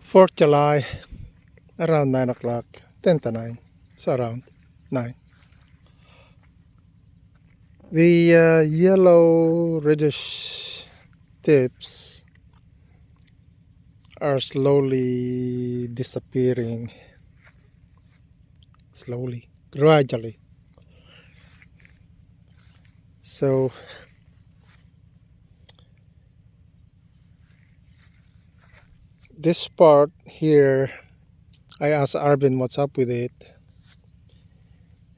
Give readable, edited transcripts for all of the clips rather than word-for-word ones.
4th July, around 9 o'clock, 10 to 9, so around 9. The yellow reddish tips are slowly disappearing, gradually. So this part here, I asked Arvin what's up with it,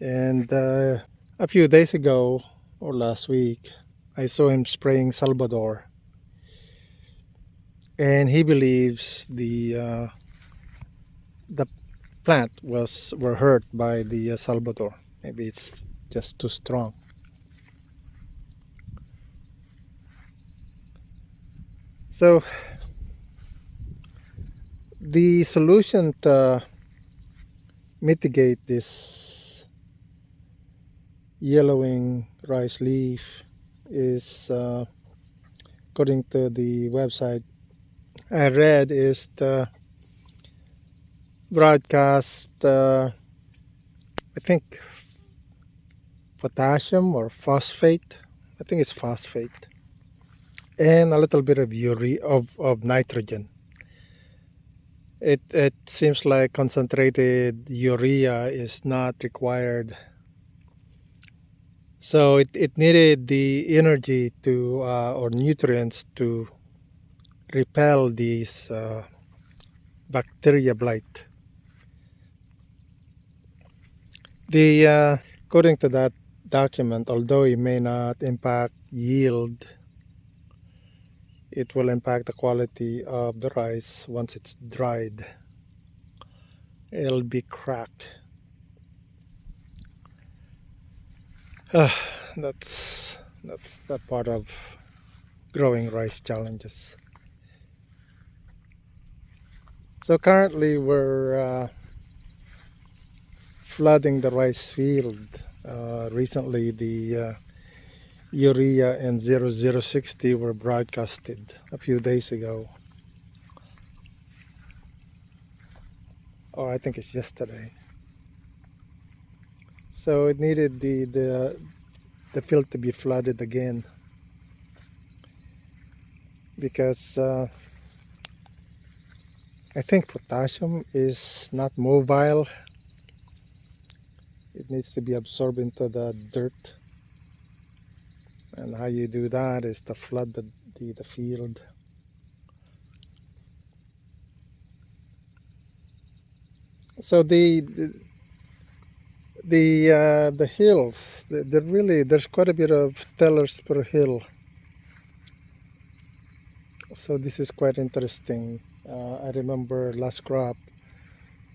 and a few days ago or last week I saw him spraying Salvador, and he believes the plant were hurt by the Salvador. Maybe it's just too strong. So the solution to mitigate this yellowing rice leaf is, according to the website I read, is to broadcast, I think, potassium or phosphate. I think it's phosphate, and a little bit of urea of nitrogen. It seems like concentrated urea is not required, so it needed the energy to or nutrients to repel these bacteria blight. According to that document, although it may not impact yield, it will impact the quality of the rice once it's dried. It'll be cracked. That's the part of growing rice challenges. So currently we're flooding the rice field. Recently the urea and 0060 were broadcasted a few days ago, or I think it's yesterday. So it needed the field to be flooded again, because I think potassium is not mobile. It needs to be absorbed into the dirt, and how you do that is to flood the field. So the hills, there's quite a bit of tillers per hill. So this is quite interesting. I remember last crop,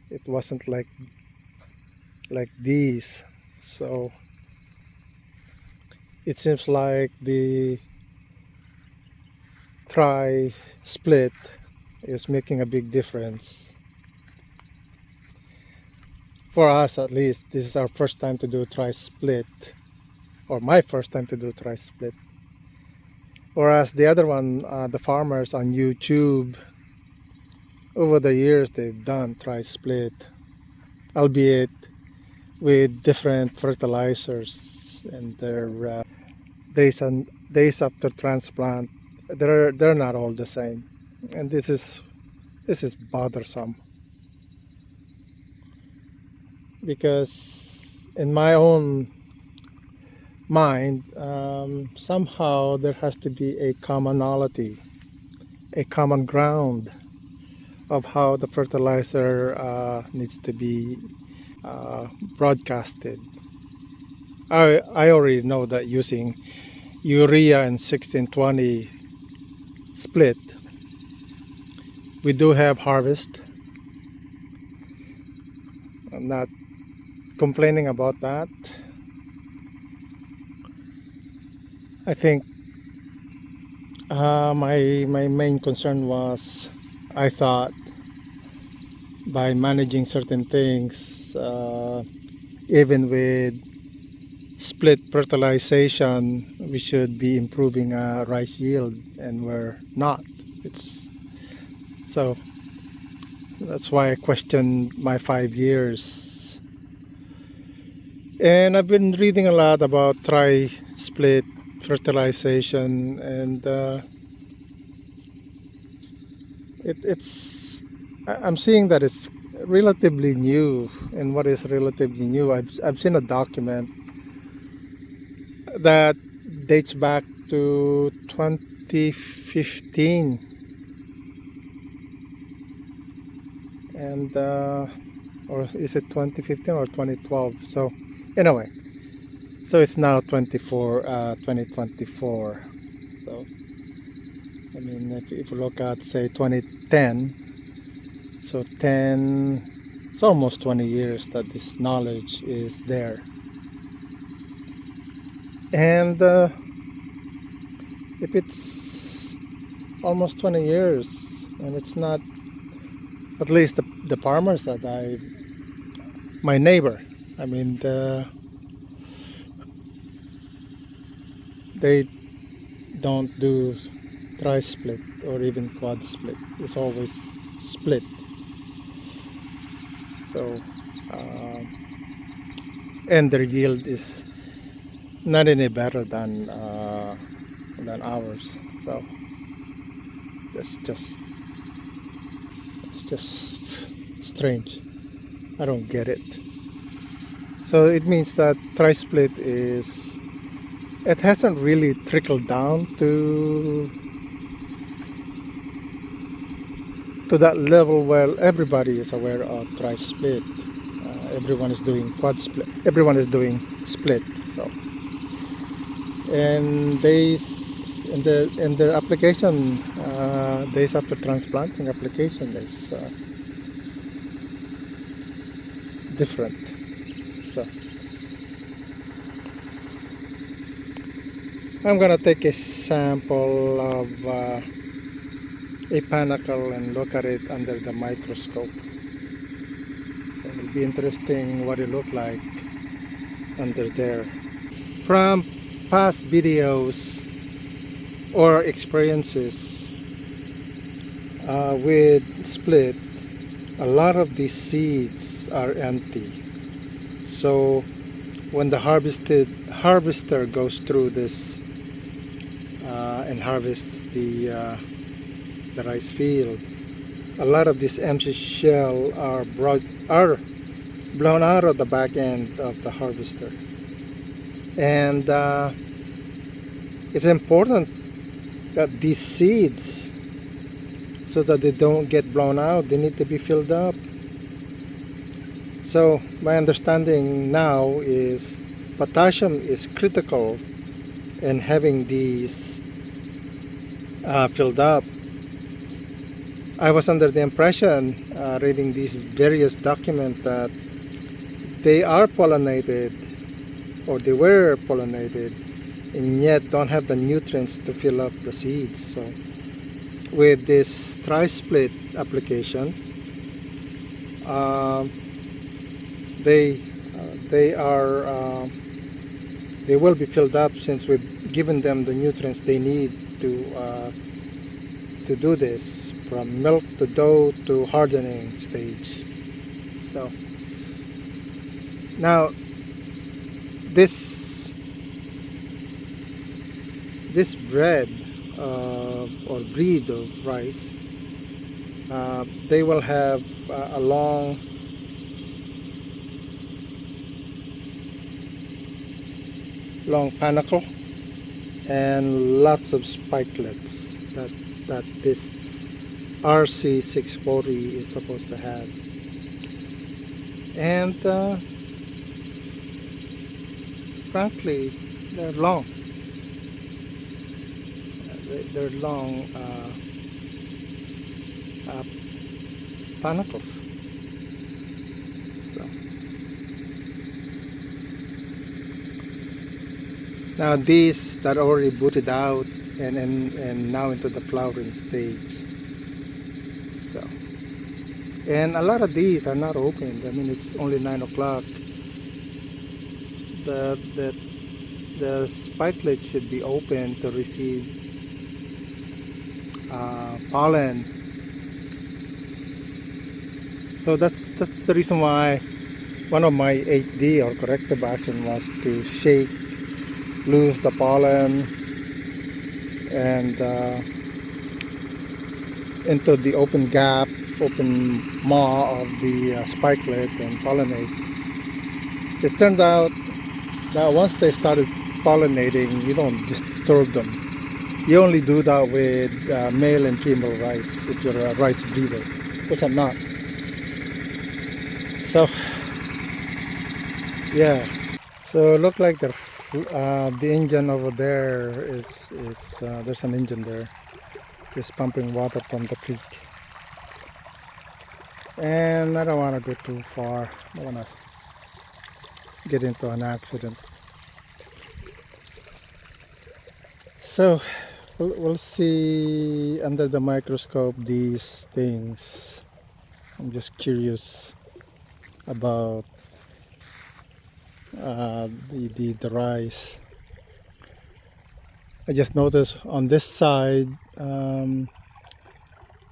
it wasn't like these. So it seems like the try split is making a big difference. For us, at least, this is our first time to do try split, or my first time to do try split. Whereas the other one, the farmers on YouTube, over the years they've done try split, albeit with different fertilizers, and their days after transplant, they're not all the same, and this is bothersome, because in my own mind, somehow there has to be a commonality, a common ground of how the fertilizer needs to be broadcasted. I already know that using urea and 1620 split, we do have harvest. I'm not complaining about that. I think my main concern was, I thought by managing certain things, even with split fertilization, we should be improving rice yield, and we're not. So That's why I questioned my 5 years. And I've been reading a lot about tri-split fertilization, and I'm seeing that it's relatively new. And what is relatively new? I've seen a document that dates back to 2015, and or is it 2015 or 2012? So anyway, so it's now 2024. So I mean, if you look at, say, 2010, so 10, it's almost 20 years that this knowledge is there. And if it's almost 20 years and it's not, at least the farmers that my neighbor, I mean, they don't do tri-split or even quad split. It's always split. So, and their yield is not any better than ours. So it's just strange. I don't get it. So it means that tri-split it hasn't really trickled down to that level where everybody is aware of tri-split. Everyone is doing quad split. Everyone is doing split. So, and in their application, days after transplanting application is different. So I'm gonna take a sample of a panicle and look at it under the microscope. So it'll be interesting what it look like under there. From past videos or experiences with split, a lot of these seeds are empty. So when the harvester goes through this and harvests the rice field, a lot of this empty shell are blown out of the back end of the harvester. And it's important that these seeds, so that they don't get blown out, they need to be filled up. So my understanding now is potassium is critical in having these filled up. I was under the impression, reading these various documents, that they are pollinated, or they were pollinated, and yet don't have the nutrients to fill up the seeds. So with this tri-split application, they will be filled up, since we've given them the nutrients they need to do this, from milk to dough to hardening stage. So now this bread or breed of rice, they will have a long panicle and lots of spikelets that this RC640 is supposed to have. And frankly, they're long. They're long panicles. So now these that already booted out and now into the flowering stage. So, and a lot of these are not opened. I mean, it's only 9 o'clock. The spikelet should be open to receive pollen So that's the reason why one of my 8D or corrective action was to shake loose the pollen and into the open gap, open maw of the spikelet and pollinate. It turned out that once they started pollinating, you don't disturb them. You only do that with male and female rice if you're a rice breeder, which I'm not. So yeah, so look like the engine over there is there's an engine there, is pumping water from the creek. And I don't want to go too far. I don't want to get into an accident. So we'll see under the microscope these things. I'm just curious about the rice. I just noticed on this side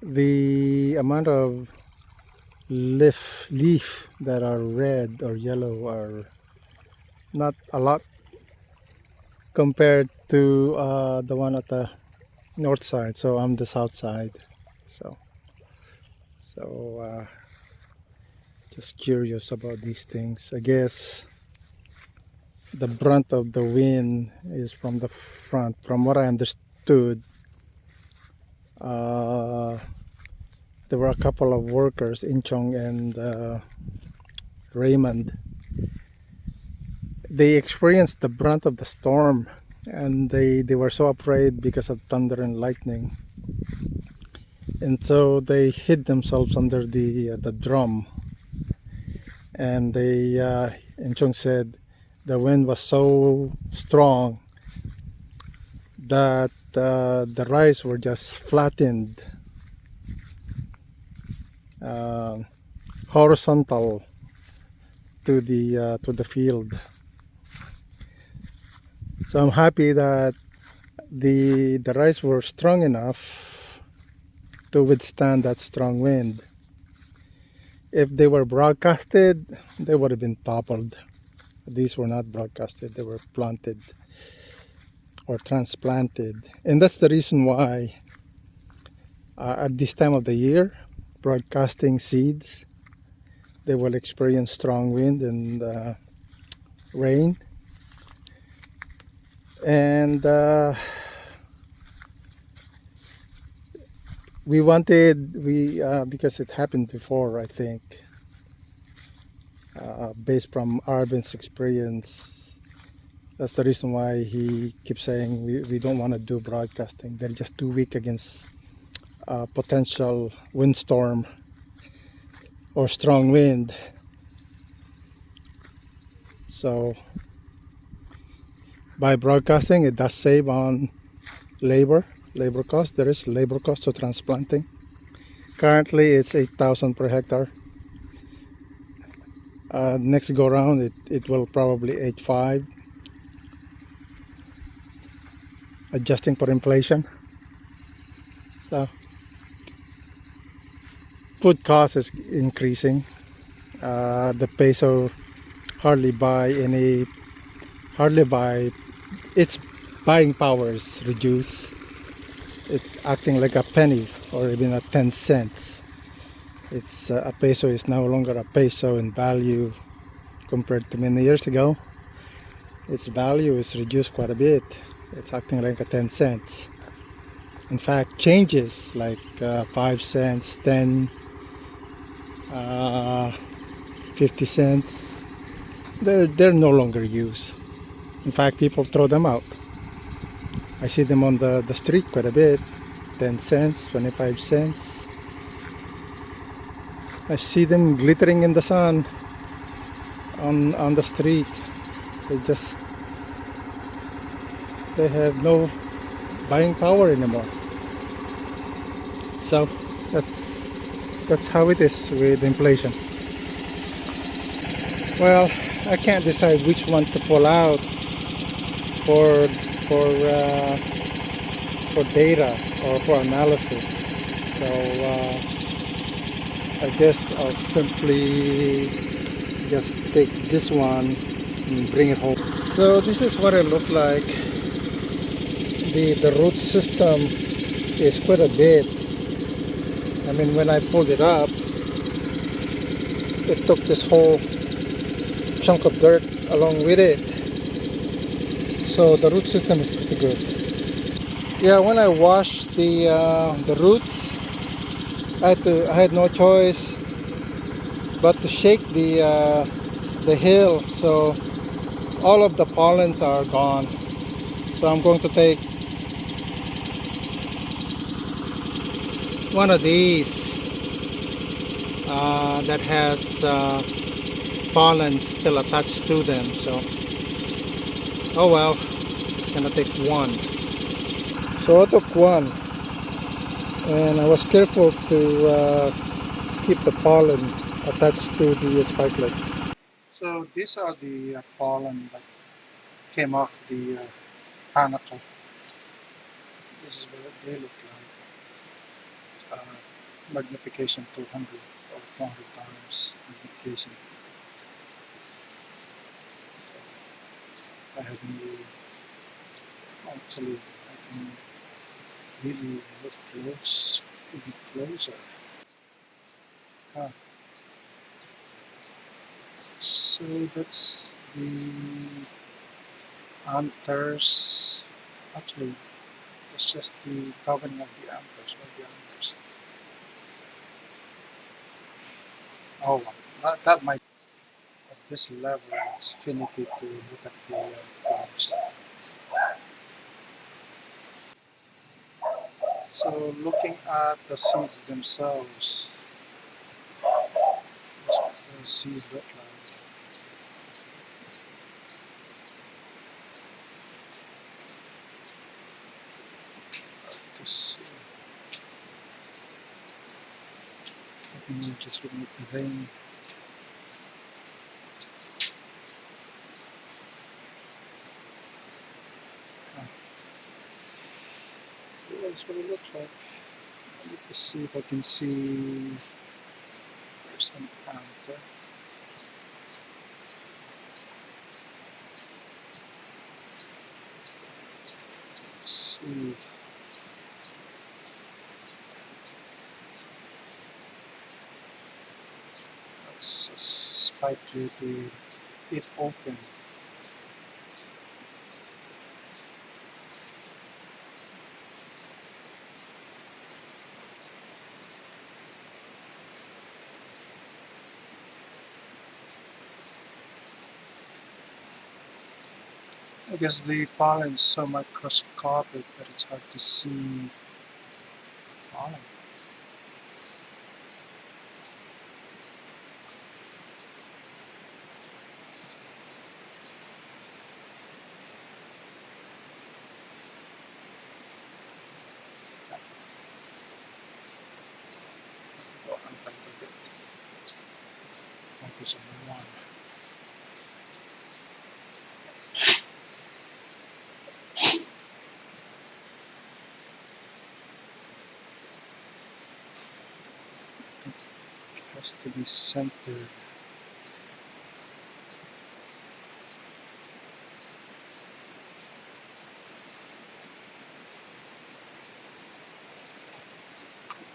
the amount of leaf that are red or yellow are not a lot compared to the one at the north side. So I'm the south side. So just curious about these things. I guess the brunt of the wind is from the front. From what I understood, there were a couple of workers, Inchong and Raymond. They experienced the brunt of the storm, and they were so afraid because of thunder and lightning, and so they hid themselves under the drum. And Inchong said the wind was so strong that the rice were just flattened horizontal to the field. So I'm happy that the rice were strong enough to withstand that strong wind. If they were broadcasted, they would have been toppled. These were not broadcasted, they were planted or transplanted. And that's the reason why at this time of the year, broadcasting seeds, they will experience strong wind and rain. And because it happened before, I think, based from Arvin's experience, that's the reason why he keeps saying we don't want to do broadcasting. They're just too weak against potential windstorm or strong wind. So by broadcasting, it does save on labor cost. There is labor cost to transplanting. Currently it's 8,000 per hectare. Next go round it will probably 8.5, adjusting for inflation. So food cost is increasing. The peso hardly buy its buying power is reduced. It's acting like a penny or even a 10 cents. It's a peso is no longer a peso in value compared to many years ago. Its value is reduced quite a bit. It's acting like a 10 cents. In fact, changes like 5 cents, 10, 50 cents, they're no longer used. In fact, people throw them out. I see them on the street quite a bit. 10 cents, 25 cents. I see them glittering in the sun on the street. They have no buying power anymore. So that's how it is with inflation. Well, I can't decide which one to pull out for data or for analysis. So I guess I'll simply just take this one and bring it home. So this is what it looked like. The root system is quite a bit. I mean, when I pulled it up, it took this whole chunk of dirt along with it. So the root system is pretty good. Yeah, when I washed the roots, I had no choice but to shake the hill, so all of the pollens are gone. So I'm going to take one of these that has pollen still attached to them. So oh well, it's gonna take one. So I took one, and I was careful to keep the pollen attached to the spikelet. So these are the pollen that came off the panicle. This is what they look like. Magnification 200 or 200 times magnification. So I have no, actually I can really look close, even closer. Ah, so that's the anthers. Actually, it's just the covering of the anthers. Or the anthers. Oh, well, that might, at this level, it's finicky to look at the flowers. So looking at the seeds themselves, that's what those seeds look like. To see. I think just looking at the vein. Ah, yeah, that's what it looks like. Let me just see if I can see. There's an anther. Let's see. That's a spike due to it open. I guess the pollen is so microscopic that it's hard to see pollen. Go up a little bit. Focus on one. It has to be centered.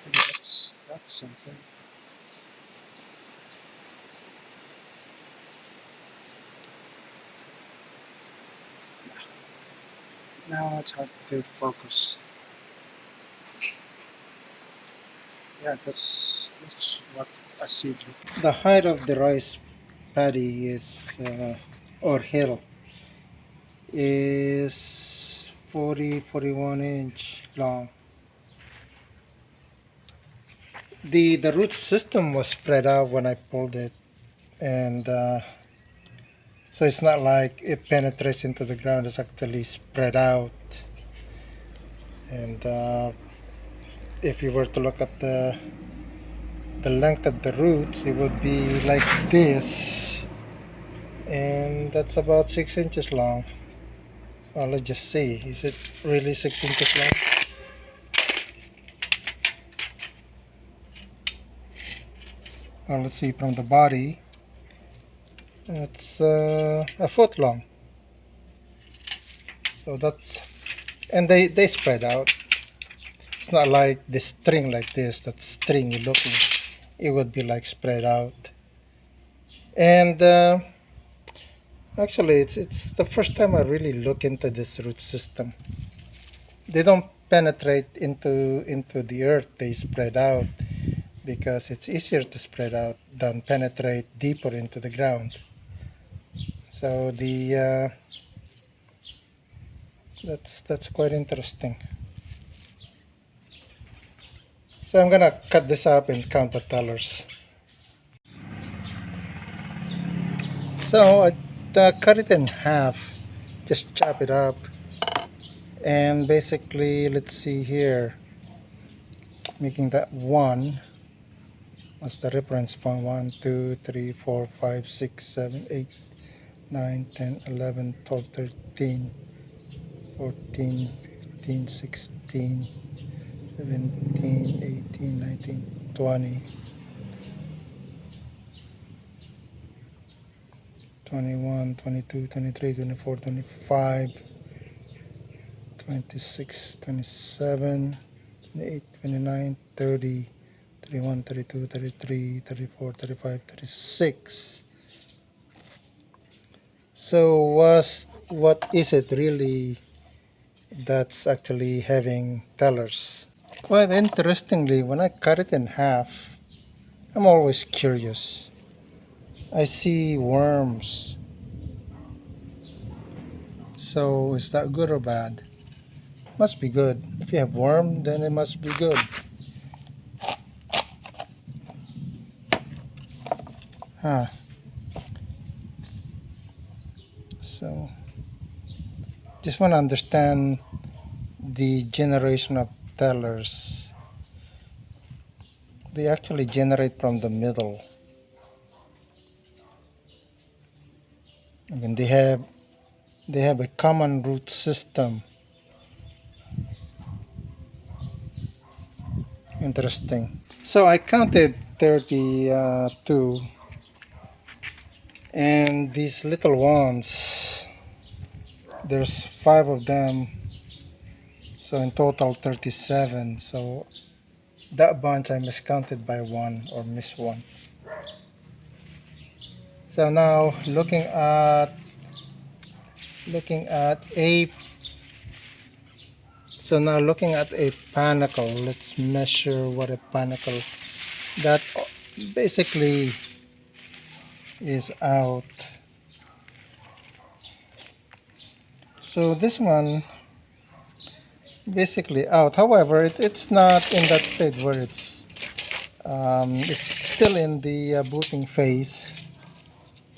Maybe that's centered. Now it's hard to focus. Yeah, that's what a seed looks like. The height of the rice paddy is, or hill, is 41 inch long. The root system was spread out when I pulled it, and so it's not like it penetrates into the ground. It's actually spread out, and if you were to look at the length of the roots, it would be like this, and that's about 6 inches long. Well, let's just see, is it really 6 inches long? Well, let's see, from the body, it's a foot long. So that's, and they spread out. It's not like the string like this, that's stringy looking. It would be like spread out. And actually, it's the first time I really look into this root system. They don't penetrate into the earth, they spread out because it's easier to spread out than penetrate deeper into the ground. So the that's quite interesting. So I'm gonna cut this up and count the tellers. So I cut it in half, just chop it up, and basically, let's see here, making that one. What's the reference point? 1, 2, 3, 4, 5, 6, 7, 8, 9, 10, 11, 12, 13, 14, 15, 16, 17, 18, 19, 20, 21, 22, 23, 24, 25, 26, 27, 28, 29, 30, 31, 32, 33, 34, 35, 36. So what is it really that's actually having tellers? Quite interestingly, when I cut it in half, I'm always curious. I see worms. So is that good or bad? Must be good. If you have worm, then it must be good. Huh. So just want to understand the generation of tellers. They actually generate from the middle. I mean, they have a common root system. Interesting. So I counted 32, and these little ones, there's 5 of them, so in total 37. So that bunch I miscounted by 1 or missed 1. So now looking at a panicle, let's measure what a panicle that basically is out. So this one basically out. However, it's not in that state where it's still in the booting phase,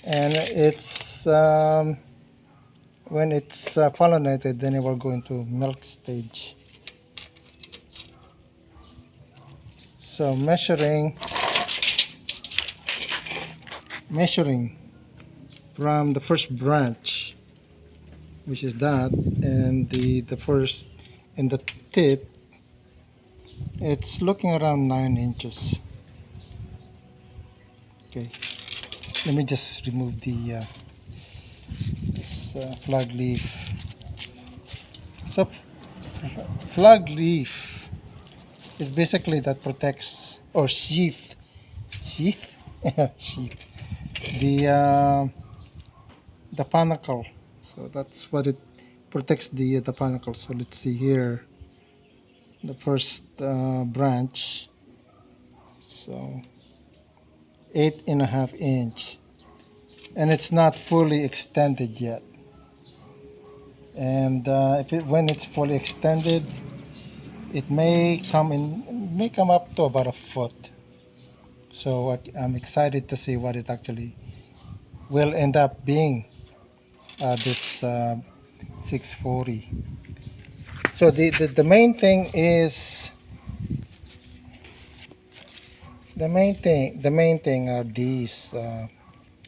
and it's when it's pollinated, then it will go into milk stage. So measuring from the first branch, which is that, and the first in the tip, it's looking around 9 inches. Okay, let me just remove the this flag leaf. So flag leaf is basically that protects or sheath sheath the panicle. So that's what it protects the panicle. So let's see here, the first branch. So 8.5 inch, and it's not fully extended yet. And when it's fully extended, it may come up to about a foot. So I'm excited to see what it actually will end up being. This 640. So the main thing is the main thing are these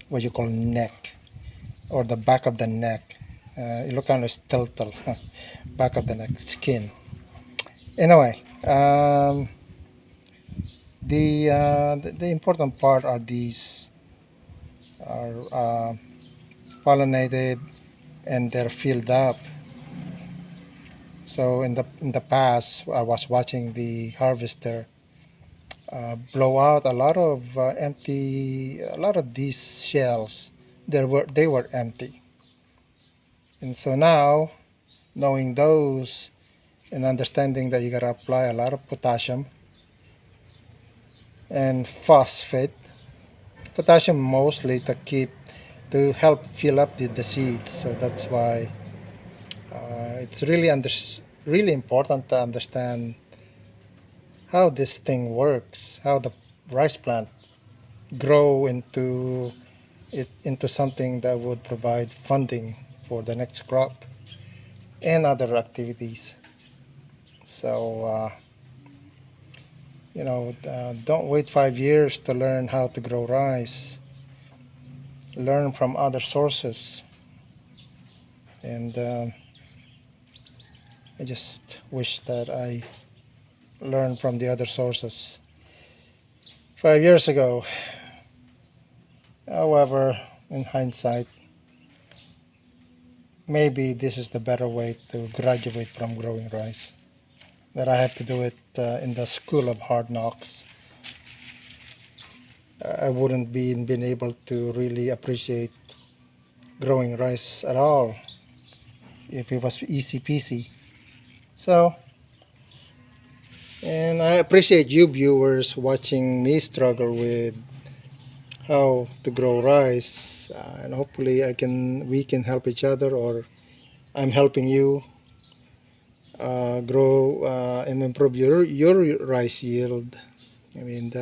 what you call neck, or the back of the neck. It look kind of skeletal, back of the neck, skin. Anyway, The important part are these are pollinated and they're filled up. So in the past, I was watching the harvester blow out a lot of these shells. They were empty, and so now knowing those and understanding that you gotta apply a lot of potassium and phosphate. Potassium mostly to help fill up the seeds. So that's why it's really important to understand how this thing works, how the rice plant grow into something that would provide funding for the next crop and other activities. So don't wait 5 years to learn how to grow rice. Learn from other sources, and I just wish that I learned from the other sources 5 years ago. However, in hindsight, maybe this is the better way to graduate from growing rice. That I have to do it in the school of hard knocks. I wouldn't been able to really appreciate growing rice at all if it was easy peasy. So, and I appreciate you viewers watching me struggle with how to grow rice, and hopefully we can help each other, or I'm helping you grow and improve your rice yield. I mean,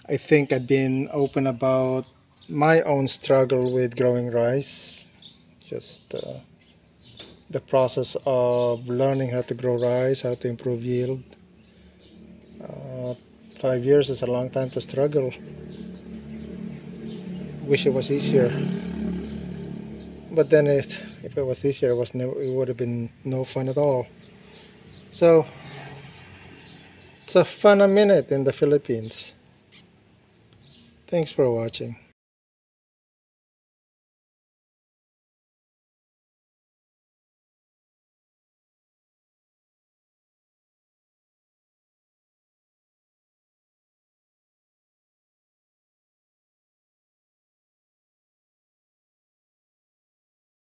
I think I've been open about my own struggle with growing rice. Just the process of learning how to grow rice, how to improve yield. Uh, 5 years is a long time to struggle. Wish it was easier. But then if it was easier, it would have been no fun at all. So it's a fun a minute in the Philippines. Thanks for watching.